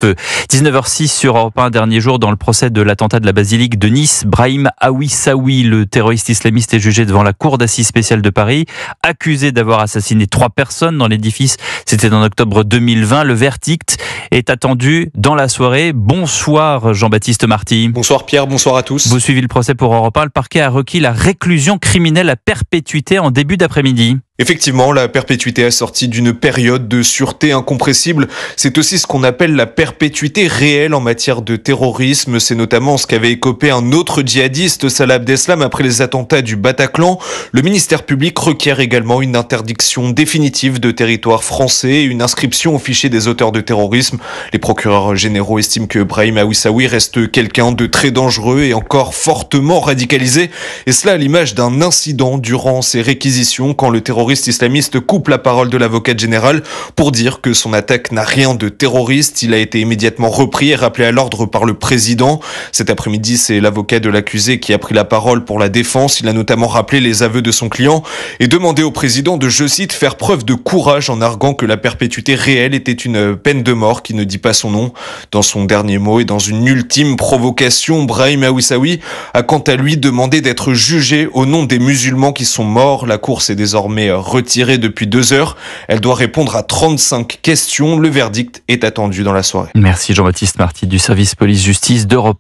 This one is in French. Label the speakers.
Speaker 1: 19h06 sur Europe 1, dernier jour dans le procès de l'attentat de la basilique de Nice. Brahim Aouissaoui, le terroriste islamiste, est jugé devant la cour d'assises spéciale de Paris, accusé d'avoir assassiné 3 personnes dans l'édifice. C'était en octobre 2020. Le verdict est attendu dans la soirée. Bonsoir Jean-Baptiste Marty.
Speaker 2: Bonsoir Pierre, bonsoir à tous.
Speaker 1: Vous suivez le procès pour Europe 1. Le parquet a requis la réclusion criminelle à perpétuité en début d'après-midi.
Speaker 2: Effectivement, la perpétuité assortie d'une période de sûreté incompressible, c'est aussi ce qu'on appelle la perpétuité réelle en matière de terrorisme. C'est notamment ce qu'avait écopé un autre djihadiste, Salah Abdeslam, après les attentats du Bataclan. Le ministère public requiert également une interdiction définitive de territoire français et une inscription au fichier des auteurs de terrorisme. Les procureurs généraux estiment que Brahim Aouissaoui reste quelqu'un de très dangereux et encore fortement radicalisé. Et cela à l'image d'un incident durant ses réquisitions quand le terroriste islamiste coupe la parole de l'avocate générale pour dire que son attaque n'a rien de terroriste. Il a été immédiatement repris et rappelé à l'ordre par le président. Cet après-midi, c'est l'avocat de l'accusé qui a pris la parole pour la défense. Il a notamment rappelé les aveux de son client et demandé au président de, je cite, faire preuve de courage en arguant que la perpétuité réelle était une peine de mort qui ne dit pas son nom. Dans son dernier mot et dans une ultime provocation, Brahim Aouissaoui a quant à lui demandé d'être jugé au nom des musulmans qui sont morts. La cour s'est désormais retirée depuis 2 heures. Elle doit répondre à 35 questions. Le verdict est attendu dans la soirée.
Speaker 1: Merci Jean-Baptiste Marty du service police-justice d'Europe 1.